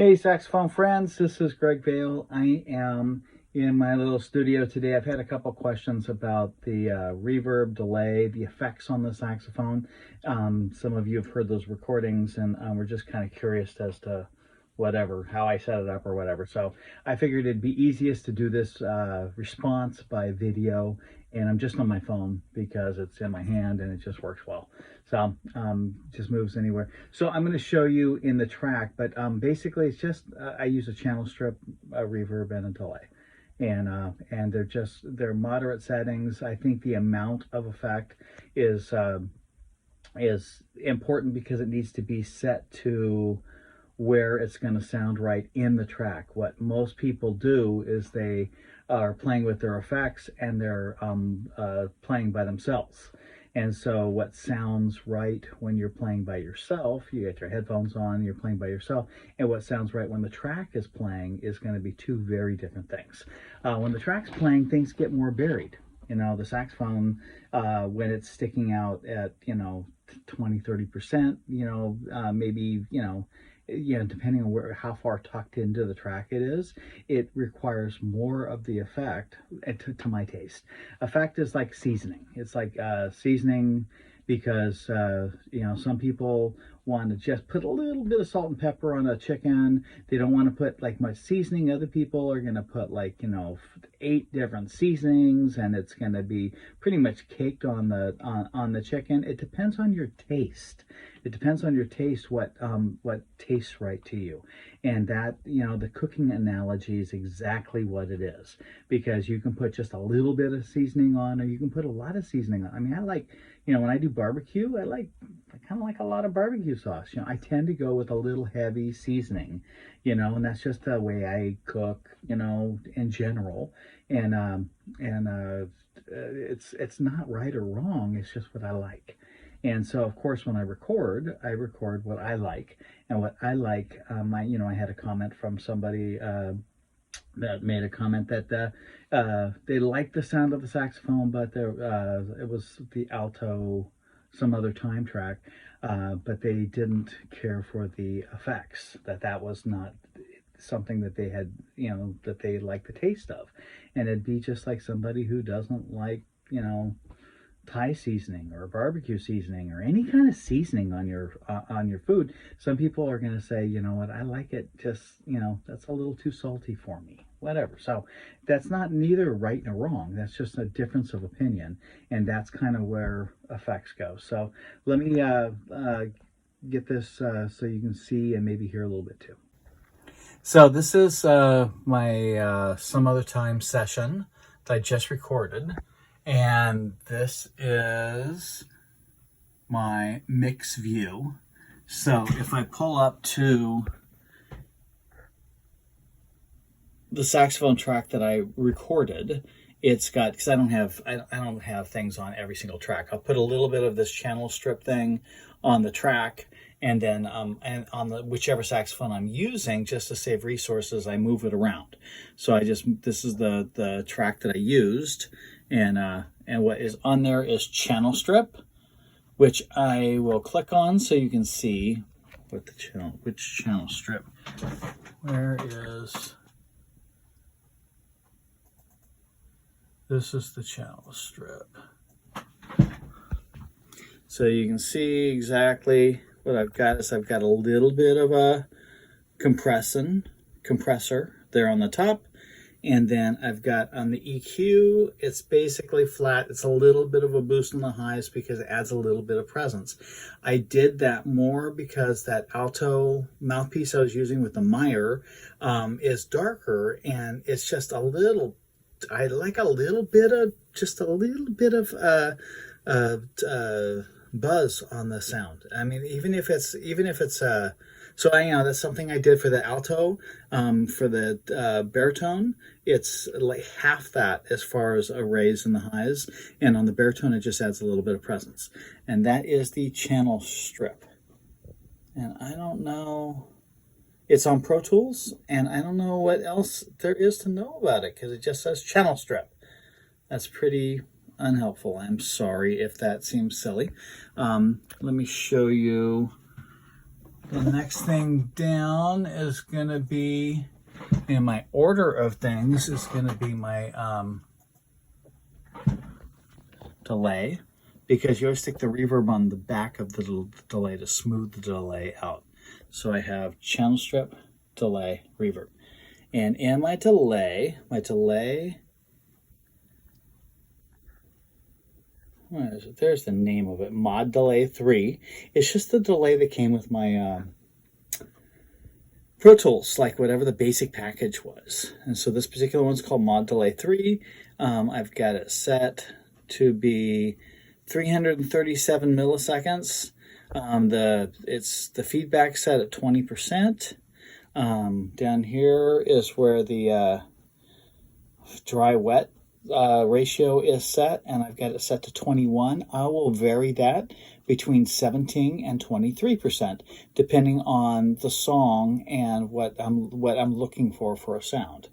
Hey saxophone friends, this is Greg Vail. I am in my little studio today. I've had a couple questions about the reverb, delay, the effects on the saxophone. Some of you have heard those recordings and we're just kind of curious as to whatever, how I set it up or whatever. So I figured it'd be easiest to do this response by video, and I'm just on my phone because it's in my hand and it just works well. So just moves anywhere. So I'm going to show you in the track, but basically it's just I use a channel strip, a reverb, and a delay. And they're moderate settings. I think the amount of effect is important because it needs to be set to where it's going to sound right in the track. What most people do is they are playing with their effects and they're playing by themselves. And so what sounds right when you're playing by yourself, you get your headphones on, you're playing by yourself, and what sounds right when the track is playing is going to be two very different things. When the track's playing, things get more buried. You know, the saxophone, when it's sticking out at, 20-30%, maybe, depending on how far tucked into the track it is, it requires more of the effect, to my taste. Effect is like seasoning. It's like seasoning because, some people want to just put a little bit of salt and pepper on a chicken. They don't want to put like much seasoning. Other people are going to put 8 different seasonings, and it's going to be pretty much caked on the chicken. It depends on your taste. It depends on your taste what tastes right to you. And that, the cooking analogy is exactly what it is, because you can put just a little bit of seasoning on, or you can put a lot of seasoning on. I mean, I like, when I do barbecue, I kind of like a lot of barbecue sauce. I tend to go with a little heavy seasoning, and that's just the way I cook, in general. And it's not right or wrong. It's just what I like. And so, of course, when I record what I like. And what I like, I had a comment from somebody that made a comment that they liked the sound of the saxophone, but it was the alto, some other time track, but they didn't care for the effects, that was not something that they had, that they liked the taste of. And it'd be just like somebody who doesn't like, Thai seasoning or barbecue seasoning or any kind of seasoning on your food. Some people are going to say, you know what, I like it just, that's a little too salty for me, whatever. So that's not neither right nor wrong. That's just a difference of opinion, and that's kind of where effects go. So let me get this so you can see and maybe hear a little bit too. So this is my some other time session that I just recorded. And this is my mix view. So if I pull up to the saxophone track that I recorded, it's got, because I don't have things on every single track. I'll put a little bit of this channel strip thing on the track, and then and on the whichever saxophone I'm using, just to save resources, I move it around. So this is the track that I used. And what is on there is channel strip, which I will click on so you can see which channel strip. Where is, this is the channel strip. So you can see exactly what I've got is I've got a little bit of a compressor there on the top. And then I've got on the EQ, it's basically flat. It's a little bit of a boost in the highs because it adds a little bit of presence. I did that more because that alto mouthpiece I was using with the Meyer is darker, and it's just a little, I like a little bit of buzz on the sound. I mean, even if it's so that's something I did for the alto. For the baritone, it's like half that as far as a raise in the highs, and on the baritone it just adds a little bit of presence. And that is the channel strip. And I don't know, it's on Pro Tools, and I don't know what else there is to know about it because it just says channel strip. That's pretty unhelpful. I'm sorry if that seems silly. Let me show you The next thing down is going to be, in my order of things, is going to be my delay, because you always stick the reverb on the back of the delay to smooth the delay out. So I have channel strip, delay, reverb. And in my delay, where is it? There's the name of it, Mod Delay 3. It's just the delay that came with my Pro Tools, like whatever the basic package was. And so this particular one's called Mod Delay 3. I've got it set to be 337 milliseconds. The feedback set at 20%. Down here is where the dry wet ratio is set, and I've got it set to 21. I will vary that between 17 and 23%, depending on the song and what I'm looking for a sound.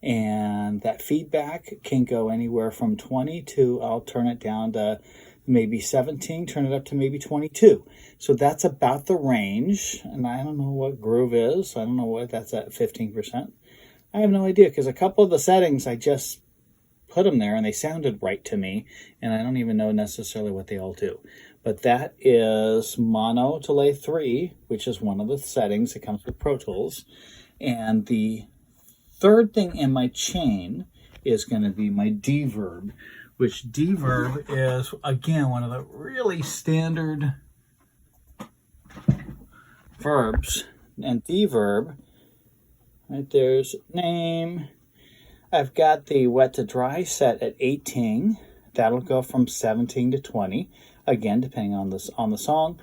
And that feedback can go anywhere from 20 to, I'll turn it down to maybe 17, turn it up to maybe 22. So that's about the range. And I don't know what groove is. I don't know what that's at, 15%. I have no idea, because a couple of the settings, I just put them there and they sounded right to me. And I don't even know necessarily what they all do. But that is Mono Delay 3, which is one of the settings that comes with Pro Tools. And the third thing in my chain is going to be my Deverb, which Deverb is, again, one of the really standard verbs. And Deverb, right there's name. I've got the wet to dry set at 18. That'll go from 17 to 20, again, depending on the song.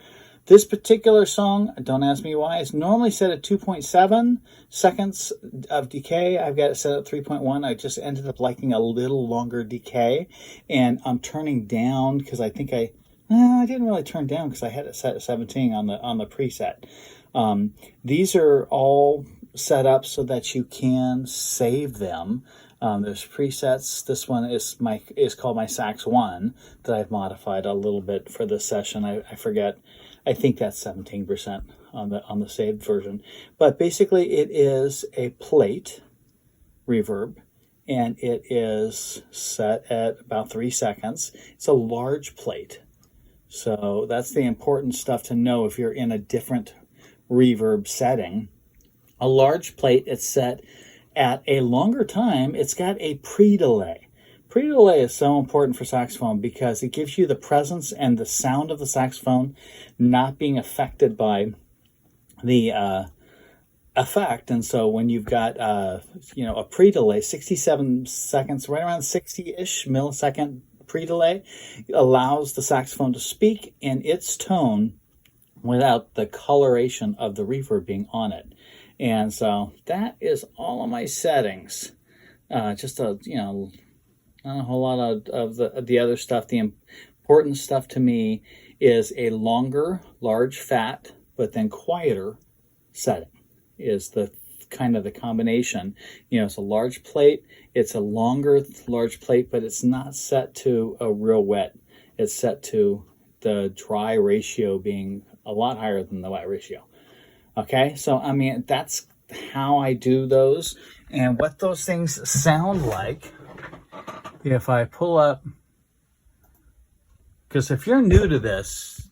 This particular song, don't ask me why, it's normally set at 2.7 seconds of decay. I've got it set at 3.1. I just ended up liking a little longer decay. And I'm turning down, because I think I didn't really turn down because I had it set at 17 on the preset. These are all set up so that you can save them. There's presets. This one is called my Sax 1 that I've modified a little bit for this session. I forget. I think that's 17% on the saved version. But basically it is a plate reverb, and it is set at about 3 seconds. It's a large plate. So that's the important stuff to know if you're in a different reverb setting. A large plate, it's set at a longer time. It's got a pre-delay. Pre-delay is so important for saxophone because it gives you the presence and the sound of the saxophone not being affected by the effect. And so when you've got a pre-delay, 67 seconds, right around 60-ish millisecond pre-delay, allows the saxophone to speak in its tone without the coloration of the reverb being on it. And so that is all of my settings. Just not a whole lot of the other stuff. The important stuff to me is a longer, large, fat, but then quieter setting is the kind of the combination. It's a large plate. It's a longer, large plate, but it's not set to a real wet. It's set to the dry ratio being a lot higher than the wet ratio. Okay, so I mean, that's how I do those. And what those things sound like, if I pull up, because if you're new to this,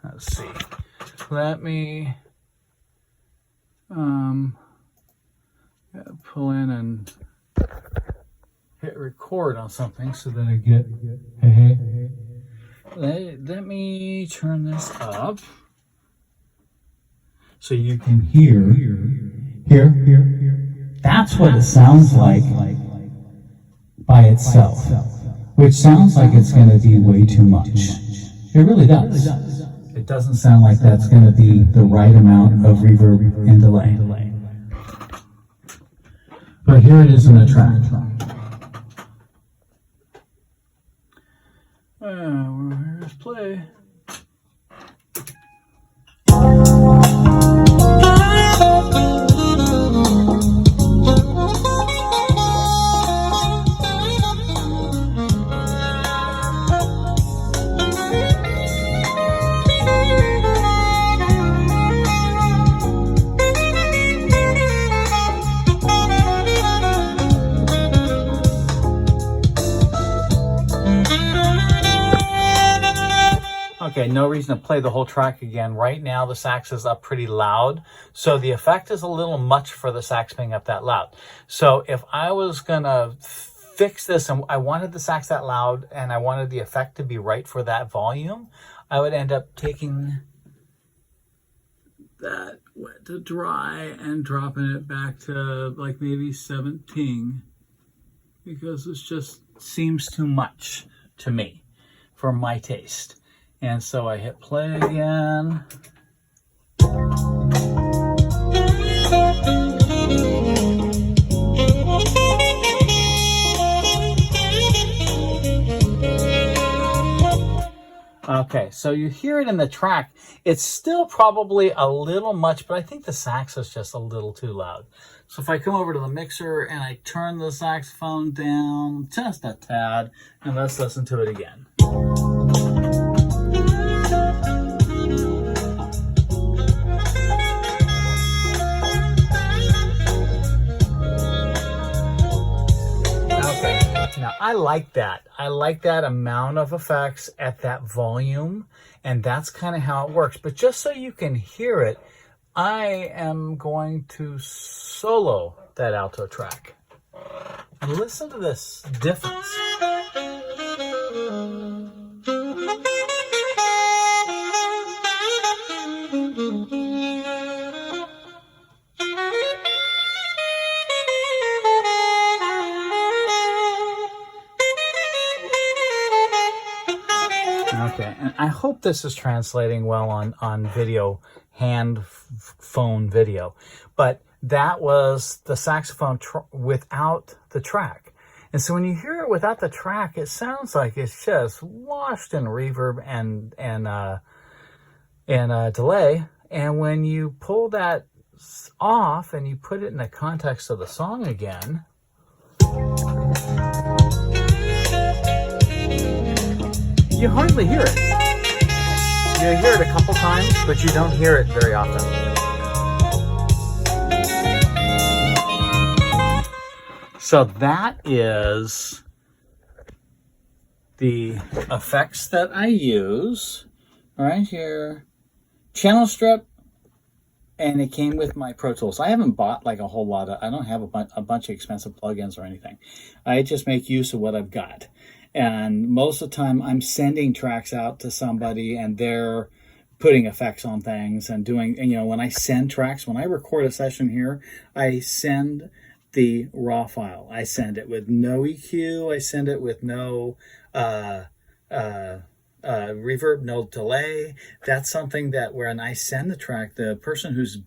let's see, let me pull in and hit record on something so that I get, let me turn this up so you can hear. That's what it sounds like by itself, which sounds like it's going to be way too much. It really does. It doesn't sound like that's going to be the right amount of reverb and delay. But here it is in the track. Where's play? Okay, no reason to play the whole track again. Right now the sax is up pretty loud, so the effect is a little much for the sax being up that loud. So if I was gonna fix this and I wanted the sax that loud and I wanted the effect to be right for that volume, I would end up taking that wet to dry and dropping it back to like maybe 17, because it just seems too much to me for my taste. And so I hit play again. Okay, so you hear it in the track. It's still probably a little much, but I think the sax is just a little too loud. So if I come over to the mixer and I turn the saxophone down just a tad, and let's listen to it again. Now, I like that. I like that amount of effects at that volume, and that's kind of how it works. But just so you can hear it, I am going to solo that alto track. And listen to this difference. Okay, and I hope this is translating well on video, phone video, but that was the saxophone without the track. And so when you hear it without the track, it sounds like it's just washed in reverb and delay. And when you pull that off and you put it in the context of the song again, you hardly hear it. You hear it a couple times, but you don't hear it very often. So that is the effects that I use right here. Channel strip, and it came with my Pro Tools. I haven't bought like a whole lot of, I don't have a bunch of expensive plugins or anything. I just make use of what I've got. And most of the time I'm sending tracks out to somebody and they're putting effects on things and doing, and, you know, when I send tracks, when I record a session here, I send the raw file. I send it with no EQ. I send it with no reverb, no delay. That's something that when I send the track, the person who's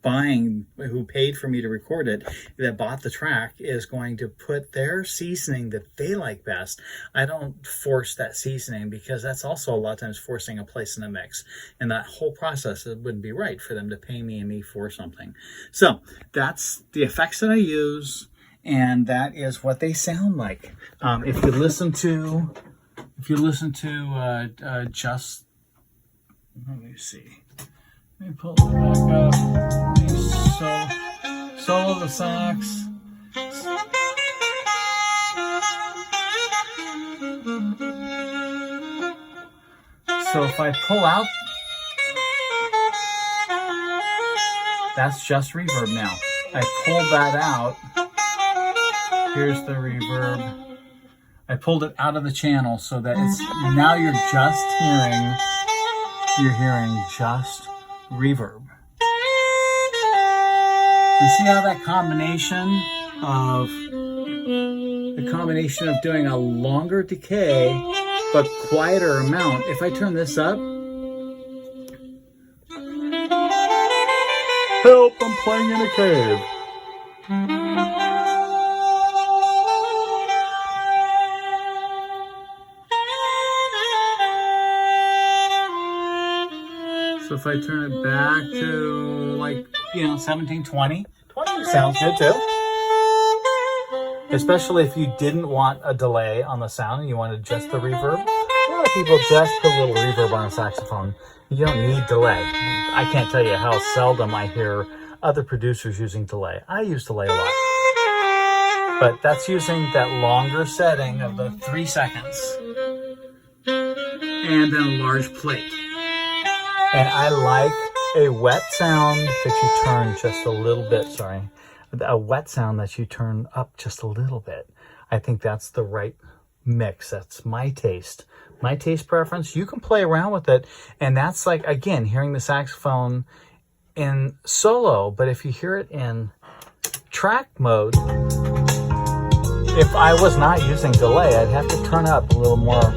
who paid for me to record it, that bought the track, is going to put their seasoning that they like best. I don't force that seasoning, because that's also a lot of times forcing a place in the mix, and that whole process, it wouldn't be right for them to pay me and me for something. So that's the effects that I use, and that is what they sound like. If you listen to just, let me see. Let me pull it back up. Solo the sax. So if I pull out, that's just reverb now. I pulled that out. Here's the reverb. I pulled it out of the channel so that it's, now you're hearing just reverb. And see how that combination of doing a longer decay but quieter amount. If I turn this up, help, I'm playing in a cave. So if I turn it back to, like, 17, 20 sounds good too. Especially if you didn't want a delay on the sound and you wanted just the reverb. A lot of people just put a little reverb on a saxophone. You don't need delay. I can't tell you how seldom I hear other producers using delay. I use delay a lot. But that's using that longer setting of the 3 seconds. and then a large plate. And I like a wet sound that you turn just a little bit, sorry, a wet sound that you turn up just a little bit. I think that's the right mix. That's my taste preference. You can play around with it, and that's like, again, hearing the saxophone in solo, but if you hear it in track mode, if I was not using delay, I'd have to turn up a little more.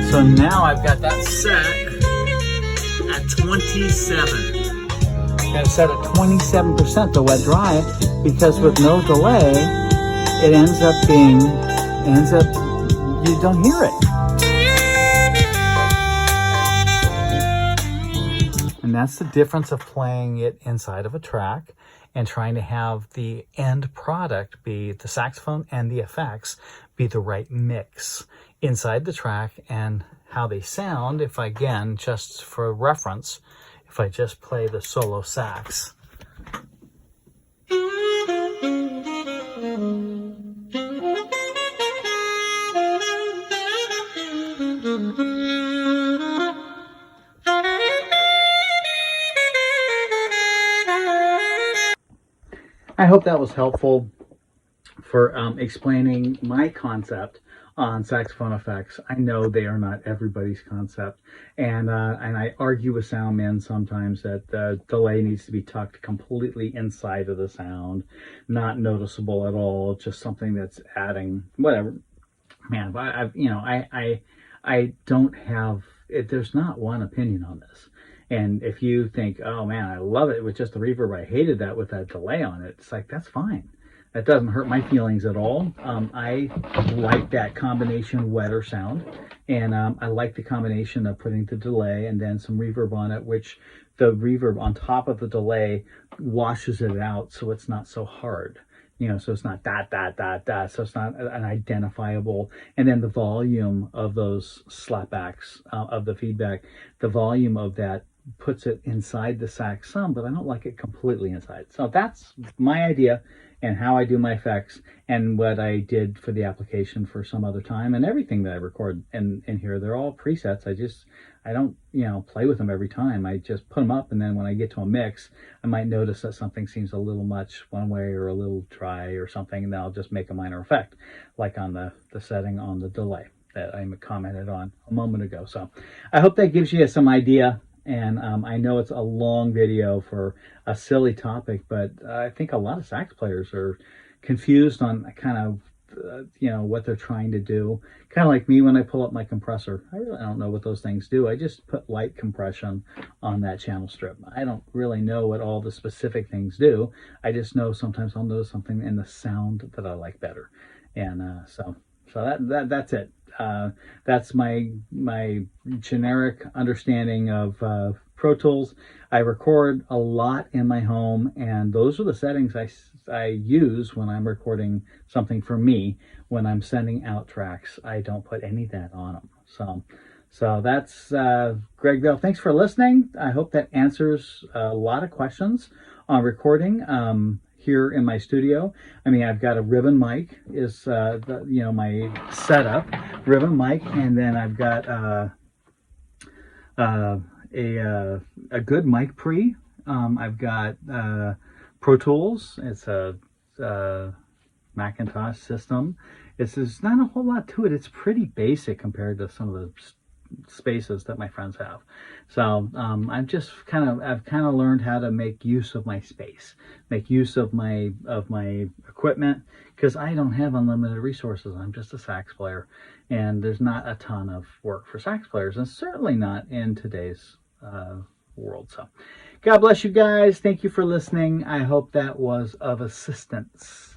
So now I've got that set at 27. I'm going to set at 27% the wet dry, because with no delay, it ends up, you don't hear it. And that's the difference of playing it inside of a track and trying to have the end product be the saxophone and the effects be the right mix inside the track, and how they sound. If I, again, just for reference, if I just play the solo sax. I hope that was helpful for explaining my concept on saxophone effects. I know they are not everybody's concept, and I argue with sound men sometimes that the delay needs to be tucked completely inside of the sound, not noticeable at all, just something that's adding whatever. Man, but I don't have it. There's not one opinion on this. And if you think, oh man, I love it with just the reverb, I hated that with that delay on it, it's like, that's fine. That doesn't hurt my feelings at all. I like that combination wetter sound, and I like the combination of putting the delay and then some reverb on it, which the reverb on top of the delay washes it out so it's not so hard. You know, so it's not dot, dot, dot, dot, so it's not an identifiable. And then the volume of those slapbacks, of the feedback, the volume of that puts it inside the sax some, but I don't like it completely inside. So that's my idea and how I do my effects, and what I did for the application for some other time, and everything that I record in here, they're all presets. I don't, play with them every time. I just put them up, and then when I get to a mix, I might notice that something seems a little much one way or a little dry or something, and then I'll just make a minor effect, like on the setting on the delay that I commented on a moment ago. So I hope that gives you some idea. And I know it's a long video for a silly topic, but I think a lot of sax players are confused on kind of, what they're trying to do. Kind of like me when I pull up my compressor. I don't know what those things do. I just put light compression on that channel strip. I don't really know what all the specific things do. I just know sometimes I'll notice something in the sound that I like better. And so that's it. That's my generic understanding of Pro Tools. I record a lot in my home, and those are the settings I use when I'm recording something for me. When I'm sending out tracks, I don't put any of that on them. So that's Greg Vail. Thanks for listening. I hope that answers a lot of questions on recording here in my studio. I mean, I've got a ribbon mic is my setup, ribbon mic, and then I've got a good mic pre. I've got Pro Tools. It's a Macintosh system. There's not a whole lot to it. It's pretty basic compared to some of the spaces that my friends have. So I've kind of learned how to make use of my space, make use of my equipment, because I don't have unlimited resources. I'm just a sax player, and there's not a ton of work for sax players, and certainly not in today's world. So God bless you guys. Thank you for listening. I hope that was of assistance.